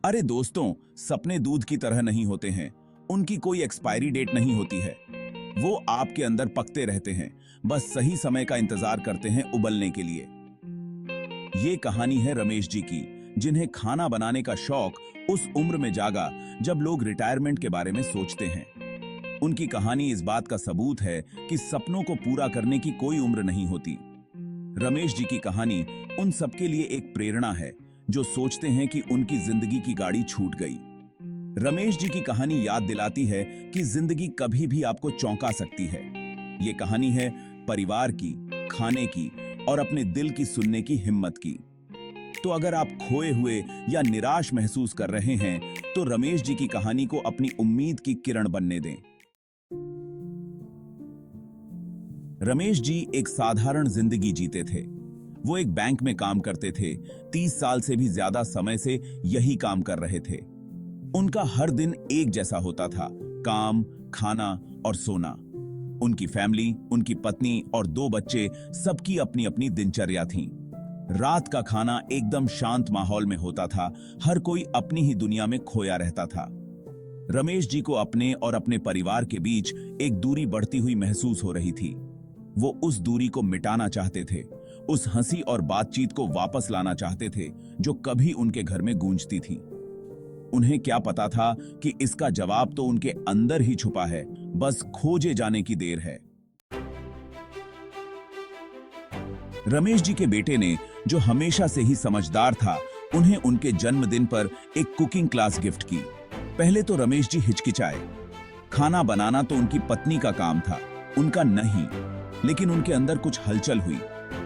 अरे दोस्तों, सपने दूध की तरह नहीं होते हैं। उनकी कोई एक्सपायरी डेट नहीं होती है। वो आपके अंदर पकते रहते हैं, बस सही समय का इंतजार करते हैं उबलने के लिए। ये कहानी है रमेश जी की, जिन्हें खाना बनाने का शौक उस उम्र में जागा जब लोग रिटायरमेंट के बारे में सोचते हैं। उनकी कहानी इस बात का सबूत है कि सपनों को पूरा करने की कोई उम्र नहीं होती। रमेश जी की कहानी उन सबके लिए एक प्रेरणा है जो सोचते हैं कि उनकी जिंदगी की गाड़ी छूट गई। रमेश जी की कहानी याद दिलाती है कि जिंदगी कभी भी आपको चौंका सकती है। ये कहानी है परिवार की, खाने की और अपने दिल की सुनने की हिम्मत की। तो अगर आप खोए हुए या निराश महसूस कर रहे हैं, तो रमेश जी की कहानी को अपनी उम्मीद की किरण बनने दें। रमेश जी एक साधारण जिंदगी जीते थे। वो एक बैंक में काम करते थे। 30 साल से भी ज्यादा समय से यही काम कर रहे थे। उनका हर दिन एक जैसा होता था, काम, खाना और सोना। उनकी फैमिली, उनकी पत्नी और 2 बच्चे, सबकी अपनी अपनी दिनचर्या थी। रात का खाना एकदम शांत माहौल में होता था। हर कोई अपनी ही दुनिया में खोया रहता था। रमेश जी को अपने और अपने परिवार के बीच एक दूरी बढ़ती हुई महसूस हो रही थी। वो उस दूरी को मिटाना चाहते थे, उस हंसी और बातचीत को वापस लाना चाहते थे जो कभी उनके घर में गूंजती थी। उन्हें क्या पता था कि इसका जवाब तो उनके अंदर ही छुपा है, बस खोजे जाने की देर है। रमेश जी के बेटे ने, जो हमेशा से ही समझदार था, उन्हें उनके जन्मदिन पर एक कुकिंग क्लास गिफ्ट की। पहले तो रमेश जी हिचकिचाए। खाना बनाना तो उनकी पत्नी का काम था, उनका नहीं। लेकिन उनके अंदर कुछ हलचल हुई,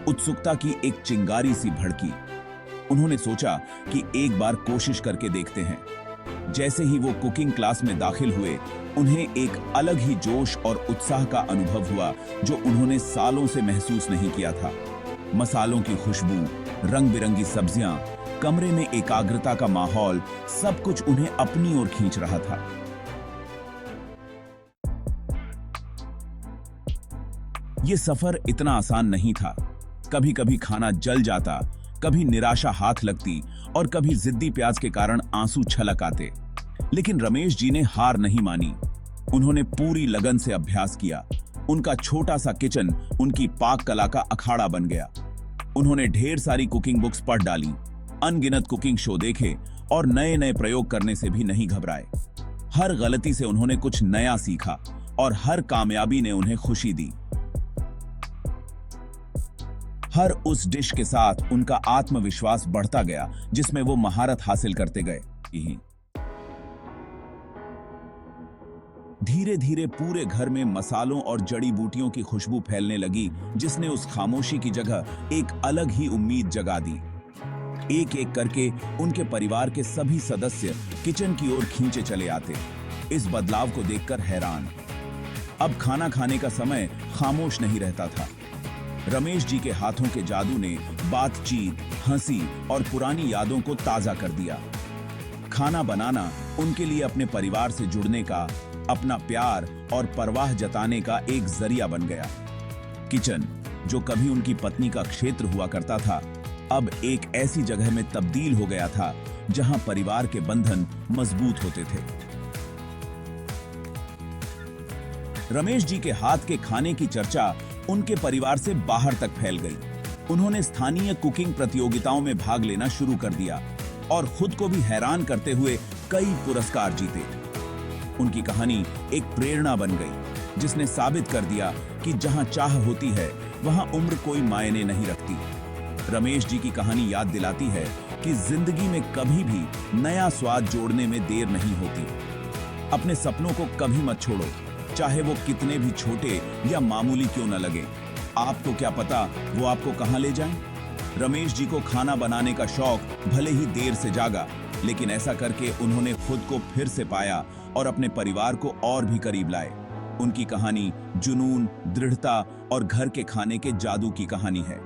उत्सुकता की एक चिंगारी सी भड़की। उन्होंने सोचा कि एक बार कोशिश करके देखते हैं। जैसे ही वो कुकिंग क्लास में दाखिल हुए, उन्हें एक अलग ही जोश और उत्साह का अनुभव हुआ जो उन्होंने सालों से महसूस नहीं किया था। मसालों की खुशबू, रंग बिरंगी सब्जियां, कमरे में एकाग्रता का माहौल, सब कुछ उन्हें अपनी ओर खींच रहा था। ये सफर इतना आसान नहीं था। कभी कभी खाना जल जाता, कभी निराशा हाथ लगती और कभी जिद्दी प्याज के कारण आंसू छलक आते। लेकिन रमेश जी ने हार नहीं मानी। उन्होंने पूरी लगन से अभ्यास किया। उनका छोटा सा किचन उनकी पाक कला का अखाड़ा बन गया। उन्होंने ढेर सारी कुकिंग बुक्स पढ़ डाली, अनगिनत कुकिंग शो देखे और नए नए प्रयोग करने से भी नहीं घबराए। हर गलती से उन्होंने कुछ नया सीखा और हर कामयाबी ने उन्हें खुशी दी। हर उस डिश के साथ उनका आत्मविश्वास बढ़ता गया, जिसमें वो महारत हासिल करते गए। धीरे धीरे पूरे घर में मसालों और जड़ी बूटियों की खुशबू फैलने लगी, जिसने उस खामोशी की जगह एक अलग ही उम्मीद जगा दी। एक एक करके उनके परिवार के सभी सदस्य किचन की ओर खींचे चले आते, इस बदलाव को देखकर हैरान। अब खाना खाने का समय खामोश नहीं रहता था। रमेश जी के हाथों के जादू ने बातचीत, हंसी और पुरानी यादों को ताजा कर दिया। खाना बनाना उनके लिए अपने परिवार से जुड़ने का, अपना प्यार और परवाह जताने का एक जरिया बन गया। किचन, जो कभी उनकी पत्नी का क्षेत्र हुआ करता था, अब एक ऐसी जगह में तब्दील हो गया था जहां परिवार के बंधन मजबूत होते थे। रमेश जी के हाथ के खाने की चर्चा उनके परिवार से बाहर तक फैल गई। उन्होंने स्थानीय कुकिंग प्रतियोगिताओं में भाग लेना शुरू कर दिया और खुद को भी हैरान करते हुए कई पुरस्कार जीते। उनकी कहानी एक प्रेरणा बन गई, जिसने साबित कर दिया कि जहां चाह होती है, वहां उम्र कोई मायने नहीं रखती। रमेश जी की कहानी याद दिलाती है कि जिंदगी में कभी भी नया स्वाद जोड़ने में देर नहीं होती। अपने सपनों को कभी मत छोड़ो, चाहे वो कितने भी छोटे या मामूली क्यों न लगे। आपको क्या पता वो आपको कहां ले जाएं? रमेश जी को खाना बनाने का शौक भले ही देर से जागा, लेकिन ऐसा करके उन्होंने खुद को फिर से पाया और अपने परिवार को और भी करीब लाए। उनकी कहानी जुनून, दृढ़ता और घर के खाने के जादू की कहानी है।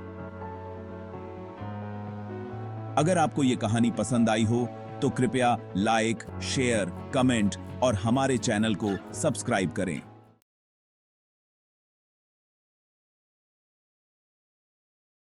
अगर आपको ये कहानी पसंद आई हो तो कृपया लाइक, शेयर, कमेंट और हमारे चैनल को सब्सक्राइब करें।